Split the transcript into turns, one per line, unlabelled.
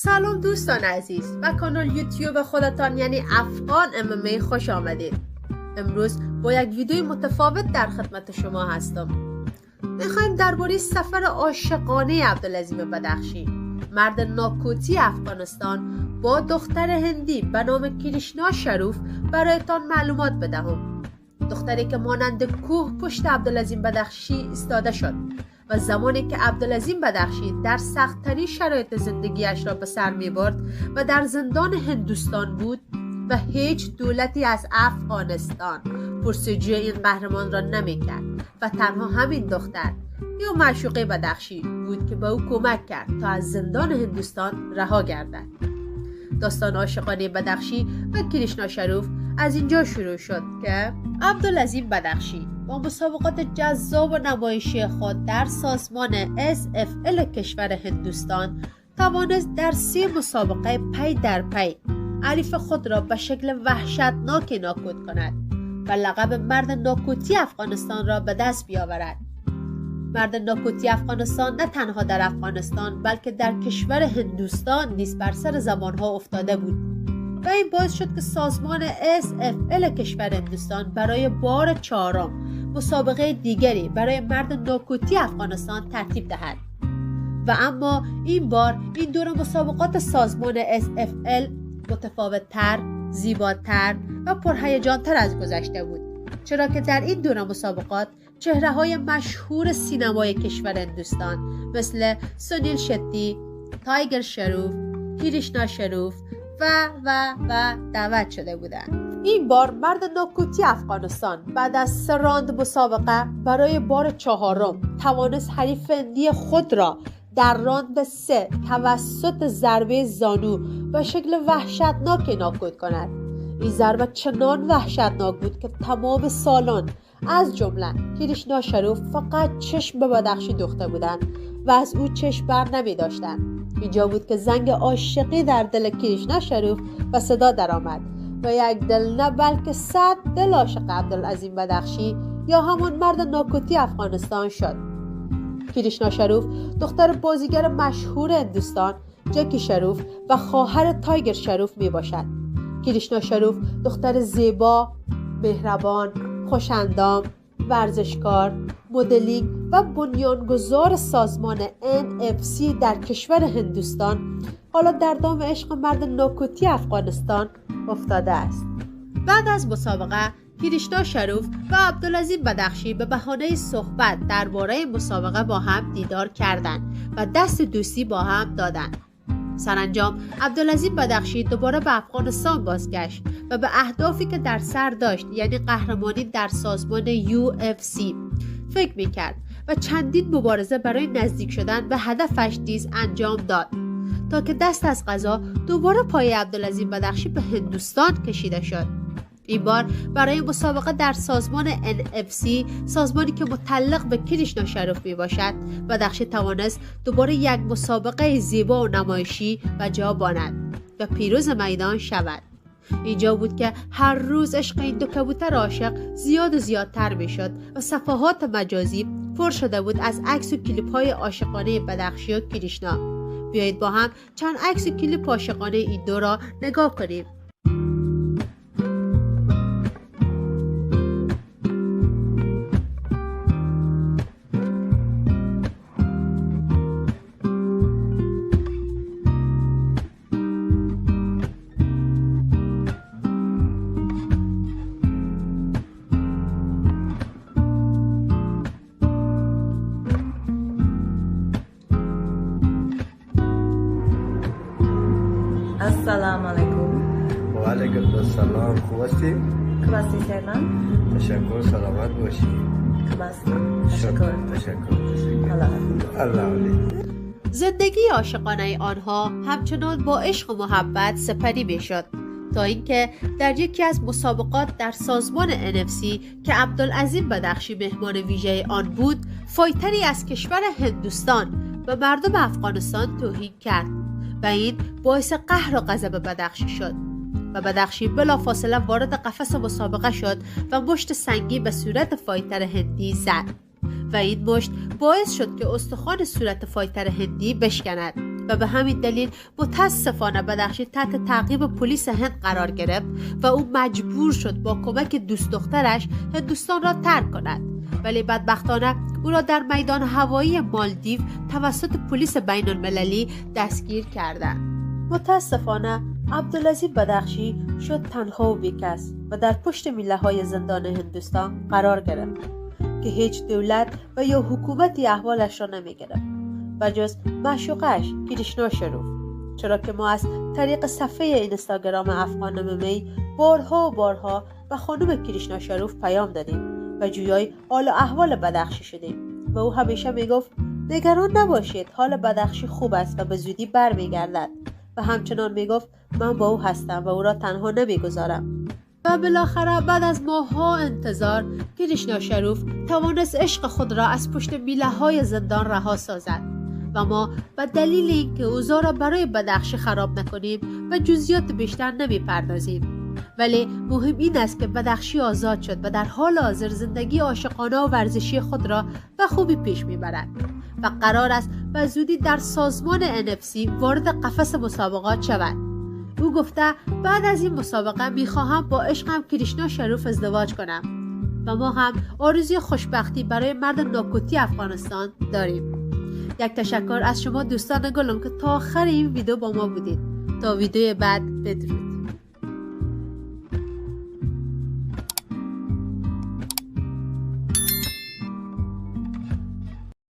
سلام دوستان عزیز و کانال یوتیوب خودتان یعنی افغان MMA خوش آمدید. امروز با یک ویدیوی متفاوت در خدمت شما هستم. میخوایم درباره سفر عاشقانه عبدالعظیم بدخشی، مرد ناکوتی افغانستان با دختر هندی به نام کریشنا شروف برایتان معلومات بدهم. دختری که مانند کوه پشت عبدالعظیم بدخشی ایستاده شد و زمانی که عبدالعظیم بدخشی در سخت‌ترین شرایط زندگیش را به سر می‌برد و در زندان هندوستان بود و هیچ دولتی از افغانستان پرسجوی این قهرمان را نمی‌کرد و تنها همین دختر یا معشوقه بدخشی بود که به او کمک کرد تا از زندان هندوستان رها گردد. داستان عاشقانه بدخشی و کریشنا شروف از اینجا شروع شد که عبدالعظیم بدخشی با مسابقات جذاب و نمایشی خود در سازمان SFL کشور هندوستان توانست در 3 مسابقه پی در پی حریف خود را به شکل وحشتناکی ناکوت کند و لقب مرد ناکوتی افغانستان را به دست بیاورد. مرد ناکوتی افغانستان نه تنها در افغانستان بلکه در کشور هندوستان نیز بر سر زبانها افتاده بود و این باعث شد که سازمان SFL کشور هندوستان برای بار 4 مسابقه دیگری برای مرد ناکوتی افغانستان ترتیب دهد. و اما این بار این دور مسابقات سازمان SFL متفاوت‌تر، زیباتر و پرهیجان‌تر از گذشته بود، چرا که در این دور مسابقات چهره‌های مشهور سینمای کشور هندوستان مثل سونیل شتی، تایگر شروف، کریشنا شروف و دعوت شده بودند. این بار مرد ناکوتی افغانستان بعد از 3 راند مسابقه برای بار 4 توانست حریف هندی خود را در راند 3 توسط ضربه زانو به شکل وحشتناک ناکوت کند. این ضربه چنان وحشتناک بود که تمام سالان از جمله کریشنا شروف فقط چشم به بدخشی دوخته بودند و از او چشم بر نمی داشتند. اینجا بود که زنگ عاشقی در دل کریشنا شروف به صدا درآمد و یک دل نه بلکه 100 دل عاشق عبدالعظیم بدخشی یا همان مرد ناکوتی افغانستان شد. کریشنا شروف دختر بازیگر مشهور هندوستان جکی شروف و خواهر تایگر شروف می باشد. کریشنا شروف دختر زیبا، مهربان، خوش‌اندام، ورزشکار، مدلینگ و بنیانگذار سازمان NFC در کشور هندوستان حالا در دام عشق مرد ناکوتی افغانستان افتاده است. بعد از مسابقه کریشنا شروف و عبدالعظیم بدخشی به بهانه صحبت درباره مسابقه با هم دیدار کردند و دست دوستی با هم دادند. سرانجام عبدالعظیم بدخشی دوباره به افغانستان بازگشت و به اهدافی که در سر داشت یعنی قهرمانی در سازمان UFC فکر میکرد و چندین مبارزه برای نزدیک شدن به هدفش نیز انجام داد تا که دست از قضا دوباره پای عبدالعظیم بدخشی به هندوستان کشیده شد. این بار برای مسابقه در سازمان NFC، سازمانی که متعلق به کریشنا شروف می باشد، بدخشی توانست دوباره یک مسابقه زیبا و نمایشی و جا باند و پیروز میدان شود. اینجا بود که هر روز عشق این 2 کبوتر عاشق زیاد و زیادتر می شد و صفحات مجازی پر شده بود از عکس و کلیپ های عاشقانه بدخشی و کریشنا. بیایید با هم چند عکس و کلیپ عاشقانه این 2 را نگاه کنیم.
السلام علیکم.
و علیکم السلام. خوب هستی؟
خوب هستی سیران؟
تشکر. سلامت باشی.
خوب هستم. تشکر.
الله علی.
زندگی عاشقانه آنها همچنان با عشق و محبت سپری میشد تا اینکه در یکی از مسابقات در سازمان NFC که عبدالعظیم بدخشی مهمان ویژه آن بود، فایتری از کشور هندوستان و مردم افغانستان توهین کرد و این باعث قهر و غضب بدخشی شد و بدخشی بلافاصله وارد قفس مسابقه شد و مشت سنگی به صورت فایتر هندی زد و این مشت باعث شد که استخوان صورت فایتر هندی بشکند و به همین دلیل متاسفانه بدخشی تحت تعقیب پلیس هند قرار گرفت و او مجبور شد با کمک دوست دخترش هندوستان را ترک کند، ولی بدبختانه او را در میدان هوایی مالدیو توسط پلیس بین المللی دستگیر کردند. متاسفانه عبدالعزیز بدخشی شد تنها و بیکس و در پشت میله‌های زندان هندوستان قرار گرفت که هیچ دولت و یا حکومتی احوالش را نمی‌گرفت و جز معشوقش کریشنا شروف، چرا که ما از طریق صفحه اینستاگرام افغان MMA بارها و بارها به خانم کریشنا شروف پیام دادیم و جویای حال و احوال بدخشی شدیم و او همیشه میگفت نگران نباشید، حال بدخشی خوب است و به زودی برمیگردد و همچنان میگفت من با او هستم و او را تنها نمیگذارم. و بالاخره بعد از ماه‌ها انتظار کریشنا شروف توانست عشق خود را از پشت میله‌های زندان رها سازد و ما به دلیل اینکه اوضاع را برای بدخشی خراب نکنیم و جزئیات بیشتر نمیپردازیم. ولی مهم این است که بدخشی آزاد شد و در حال حاضر زندگی عاشقانه و ورزشی خود را به خوبی پیش میبرد و قرار است به زودی در سازمان NFC وارد قفس مسابقات شود. او گفته بعد از این مسابقه میخواهم با عشقم کریشنا شروف ازدواج کنم و ما هم آرزوی خوشبختی برای مرد ناکوتی افغانستان داریم. یک تشکر از شما دوستان گلم که تا آخر این ویدیو با ما بودید. تا ویدیو بعد، بدرود.